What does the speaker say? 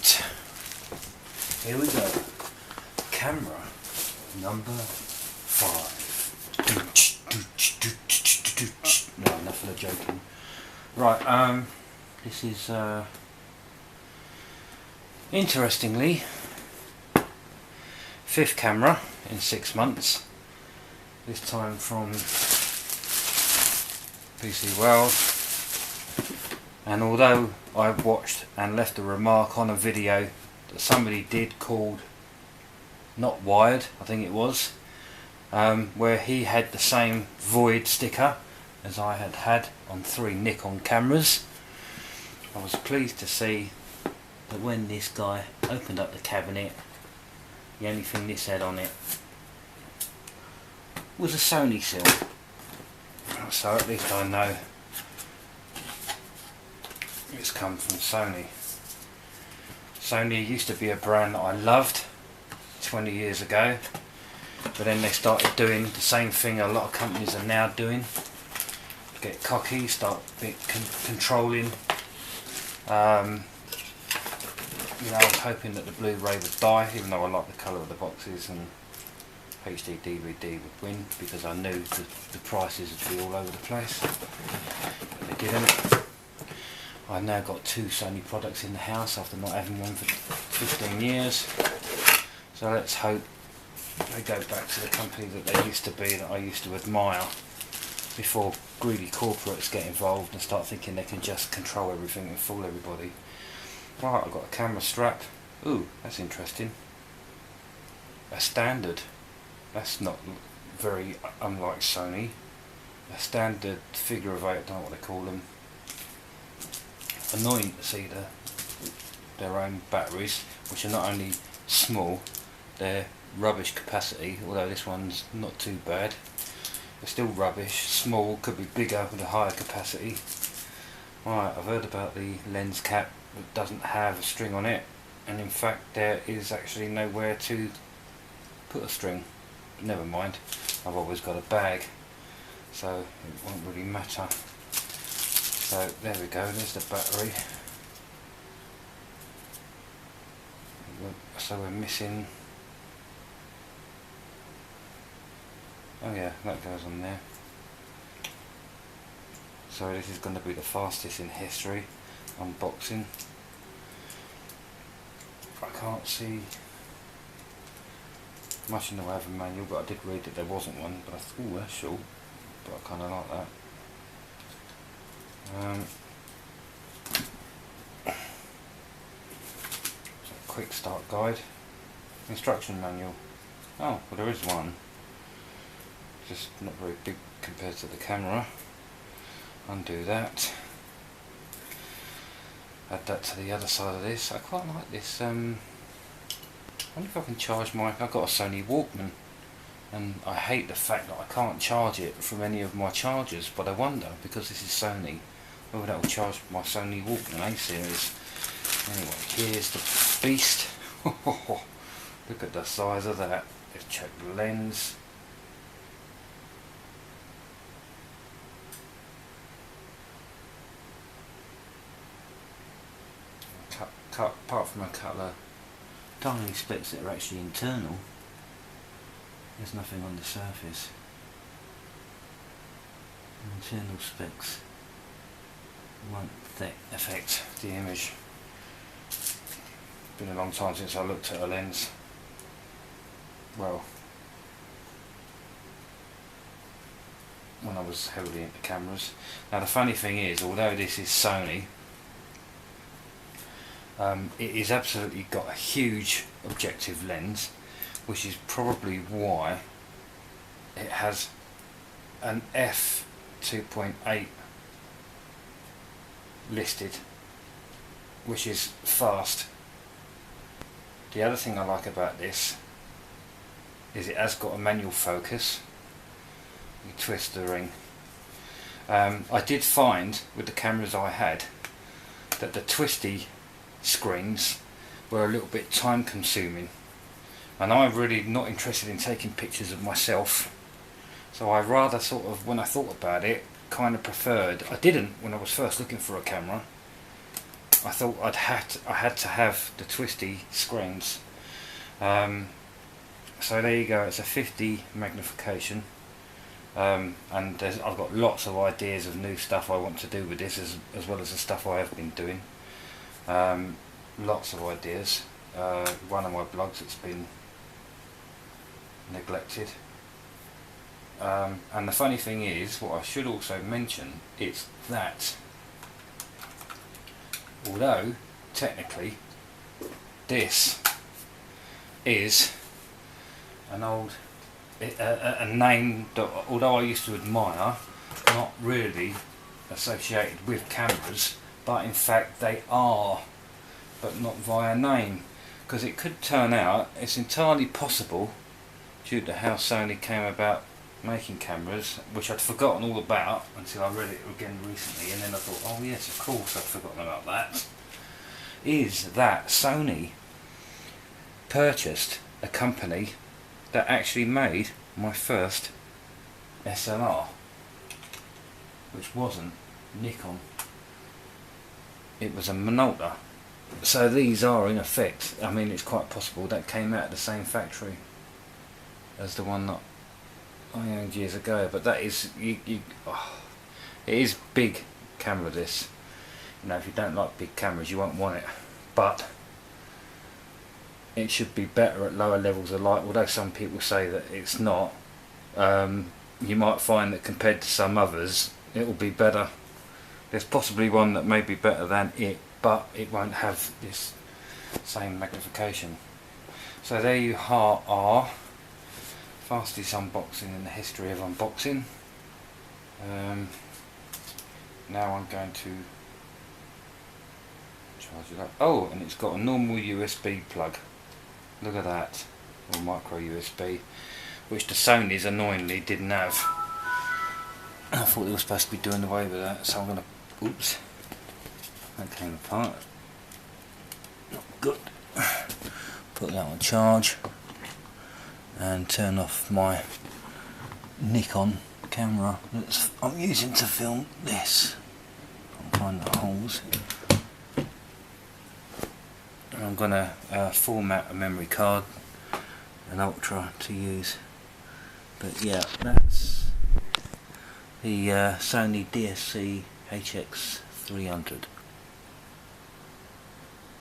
Right, here we go. Camera number 5. No, enough of the joking. Right, this is interestingly 5th camera in 6 months. This time from PC World. And although I watched and left a remark on a video that somebody did called Not Wired, I think it was, where he had the same void sticker as I had had on 3 Nikon cameras, I was pleased to see that when this guy opened up the cabinet, the only thing this had on it was a Sony seal. So at least I know it's come from Sony. Sony used to be a brand that I loved 20 years ago, but then they started doing the same thing a lot of companies are now doing. Get cocky, start controlling. You know, I was hoping that the Blu-ray would die, even though I like the colour of the boxes, and HD DVD would win because I knew the prices would be all over the place. But they didn't. I've now got 2 Sony products in the house after not having one for 15 years. So let's hope they go back to the company that they used to be, that I used to admire, before greedy corporates get involved and start thinking they can just control everything and fool everybody. Right, I've got a camera strap. Ooh, that's interesting. A standard. That's not very unlike Sony. A standard figure of 8, I don't know what they call them. Annoying to see their own batteries, which are not only small, they're rubbish capacity, although this one's not too bad. They're still rubbish, small, could be bigger with a higher capacity. Right, I've heard about the lens cap that doesn't have a string on it, and in fact there is actually nowhere to put a string. But never mind, I've always got a bag, so it won't really matter. So there we go, there's the battery. So we're missing, oh yeah, that goes on there. So this is going to be the fastest in history unboxing. I can't see much in the way of a manual, but I did read that there wasn't one, but I thought, oh, that's short, but I kind of like that. So quick start guide, instruction manual. Oh, well there is one, just not very big compared to the camera. Undo that, add that to the other side of this. I quite like this. I wonder if I can charge I've got a Sony Walkman, and I hate the fact that I can't charge it from any of my chargers, but I wonder, because this is Sony, whether that will charge my Sony Walkman A series. Anyway, here's the beast. Look at the size of that. Let's check the lens. Apart from a couple of tiny specks that are actually internal, there's nothing on the surface. Internal specks won't affect the image. It's been a long time since I looked at a lens. Well, when I was heavily into cameras. Now the funny thing is, although this is Sony, it is absolutely got a huge objective lens, which is probably why it has an f2.8 listed, which is fast. The other thing I like about this is it has got a manual focus. You twist the ring. I did find with the cameras I had that the twisty screens were a little bit time consuming, and I'm really not interested in taking pictures of myself, so I rather sort of, when I thought about it, kind of preferred, I didn't when I was first looking for a camera, I thought I had to have the twisty screens. So there you go, it's a 50 magnification, and I've got lots of ideas of new stuff I want to do with this, as well as the stuff I have been doing. Lots of ideas. One of my blogs that's been neglected. And the funny thing is, what I should also mention is that although technically this is an old a name that, although I used to admire, not really associated with cameras, but in fact they are, but not via name, because it could turn out, it's entirely possible, due to how Sony came about making cameras, which I'd forgotten all about until I read it again recently, and then I thought, oh yes, of course I've forgotten about that, is that Sony purchased a company that actually made my first SLR, which wasn't Nikon, it was a Minolta. So these are in effect, I mean, it's quite possible that came out of the same factory as the one that I owned years ago, but that is, it is big camera, this. You know, if you don't like big cameras you won't want it, but it should be better at lower levels of light, although some people say that it's not. You might find that compared to some others it will be better. There's possibly one that may be better than it, but it won't have this same magnification. So there you are, fastest unboxing in the history of unboxing. Now I'm going to charge it up. Oh, and it's got a normal USB plug. Look at that, or micro USB, which the Sonys annoyingly didn't have. I thought they were supposed to be doing away with that, so I'm going to, oops, that came apart, not good. Put that on charge and turn off my Nikon camera that I'm using to film this. I'll find the holes. I'm going to format a memory card, an Ultra, to use. But yeah, that's the Sony Dsc-Hx300.